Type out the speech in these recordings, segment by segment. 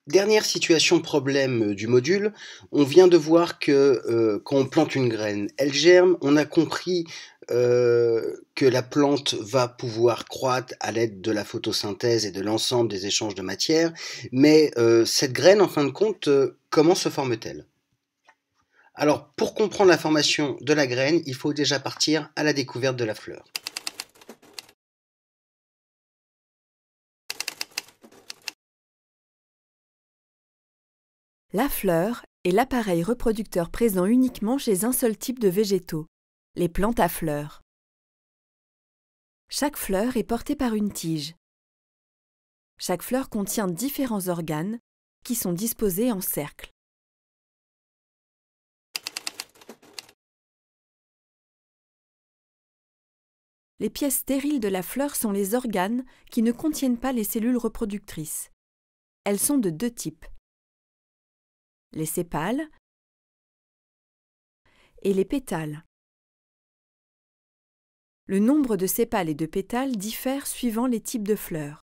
Dernière situation problème du module, on vient de voir que quand on plante une graine, elle germe. On a compris que la plante va pouvoir croître à l'aide de la photosynthèse et de l'ensemble des échanges de matière. Mais cette graine, en fin de compte, comment se forme-t-elle? Alors, pour comprendre la formation de la graine, il faut déjà partir à la découverte de la fleur. La fleur est l'appareil reproducteur présent uniquement chez un seul type de végétaux, les plantes à fleurs. Chaque fleur est portée par une tige. Chaque fleur contient différents organes qui sont disposés en cercle. Les pièces stériles de la fleur sont les organes qui ne contiennent pas les cellules reproductrices. Elles sont de deux types: les sépales et les pétales. Le nombre de sépales et de pétales diffère suivant les types de fleurs.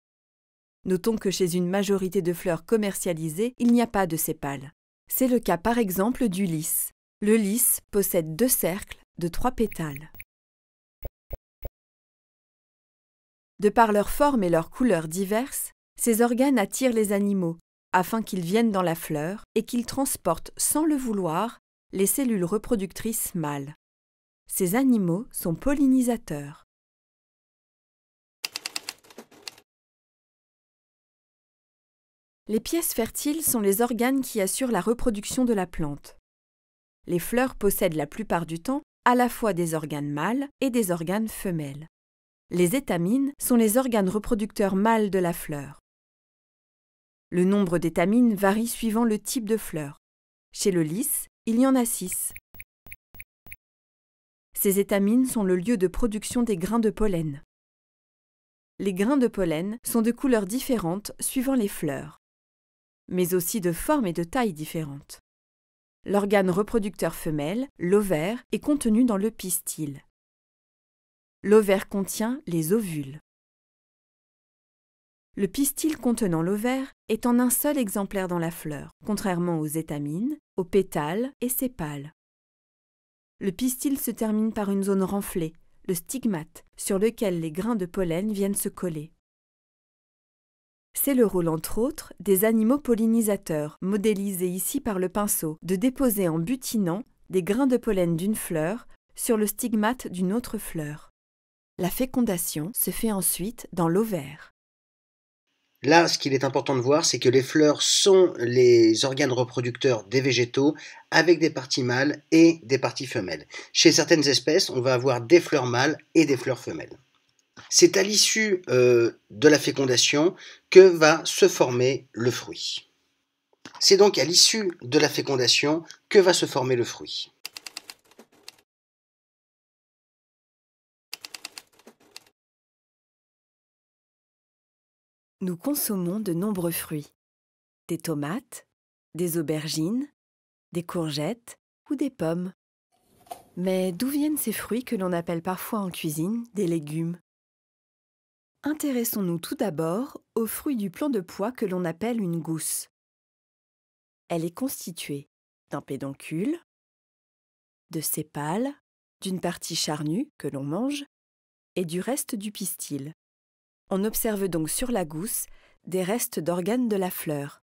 Notons que chez une majorité de fleurs commercialisées, il n'y a pas de sépales. C'est le cas par exemple du lys. Le lys possède deux cercles de 3 pétales. De par leur forme et leurs couleurs diverses, ces organes attirent les animaux afin qu'ils viennent dans la fleur et qu'ils transportent sans le vouloir les cellules reproductrices mâles. Ces animaux sont pollinisateurs. Les pièces fertiles sont les organes qui assurent la reproduction de la plante. Les fleurs possèdent la plupart du temps à la fois des organes mâles et des organes femelles. Les étamines sont les organes reproducteurs mâles de la fleur. Le nombre d'étamines varie suivant le type de fleur. Chez le lys, il y en a 6. Ces étamines sont le lieu de production des grains de pollen. Les grains de pollen sont de couleurs différentes suivant les fleurs, mais aussi de forme et de taille différentes. L'organe reproducteur femelle, l'ovaire, est contenu dans le pistil. L'ovaire contient les ovules. Le pistil contenant l'ovaire est en un seul exemplaire dans la fleur, contrairement aux étamines, aux pétales et sépales. Le pistil se termine par une zone renflée, le stigmate, sur lequel les grains de pollen viennent se coller. C'est le rôle, entre autres, des animaux pollinisateurs, modélisés ici par le pinceau, de déposer en butinant des grains de pollen d'une fleur sur le stigmate d'une autre fleur. La fécondation se fait ensuite dans l'ovaire. Là, ce qu'il est important de voir, c'est que les fleurs sont les organes reproducteurs des végétaux avec des parties mâles et des parties femelles. Chez certaines espèces, on va avoir des fleurs mâles et des fleurs femelles. C'est à l'issue de la fécondation que va se former le fruit. C'est donc à l'issue de la fécondation que va se former le fruit. Nous consommons de nombreux fruits. Des tomates, des aubergines, des courgettes ou des pommes. Mais d'où viennent ces fruits que l'on appelle parfois en cuisine des légumes? Intéressons-nous tout d'abord aux fruits du plant de pois que l'on appelle une gousse. Elle est constituée d'un pédoncule, de sépales, d'une partie charnue que l'on mange et du reste du pistil. On observe donc sur la gousse des restes d'organes de la fleur.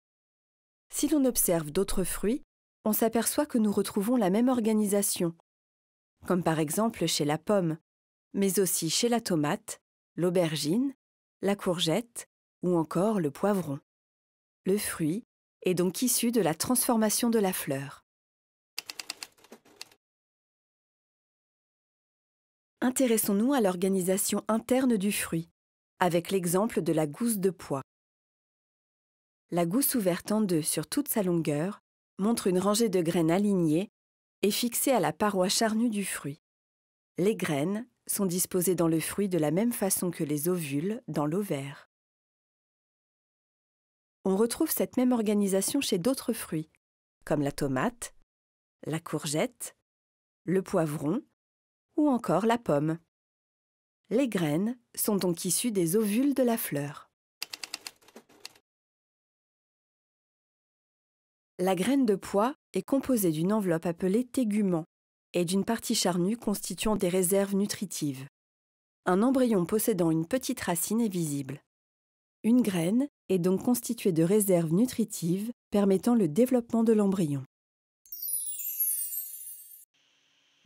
Si l'on observe d'autres fruits, on s'aperçoit que nous retrouvons la même organisation, comme par exemple chez la pomme, mais aussi chez la tomate, l'aubergine, la courgette ou encore le poivron. Le fruit est donc issu de la transformation de la fleur. Intéressons-nous à l'organisation interne du fruit, avec l'exemple de la gousse de pois. La gousse ouverte en deux sur toute sa longueur montre une rangée de graines alignées et fixées à la paroi charnue du fruit. Les graines sont disposées dans le fruit de la même façon que les ovules dans l'ovaire. On retrouve cette même organisation chez d'autres fruits, comme la tomate, la courgette, le poivron ou encore la pomme. Les graines sont donc issues des ovules de la fleur. La graine de pois est composée d'une enveloppe appelée tégument et d'une partie charnue constituant des réserves nutritives. Un embryon possédant une petite racine est visible. Une graine est donc constituée de réserves nutritives permettant le développement de l'embryon.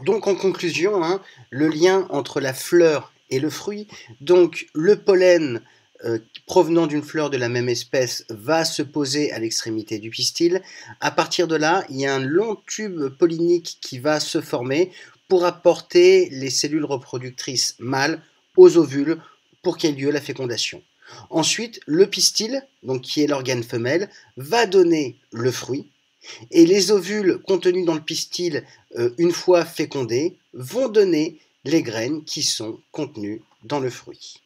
Donc en conclusion, le lien entre la fleur et le fruit, donc le pollen provenant d'une fleur de la même espèce va se poser à l'extrémité du pistil. À partir de là, il y a un long tube pollinique qui va se former pour apporter les cellules reproductrices mâles aux ovules pour qu'ait lieu la fécondation. Ensuite, le pistil, donc qui est l'organe femelle, va donner le fruit. Et les ovules contenus dans le pistil, une fois fécondés, vont donner les graines qui sont contenues dans le fruit.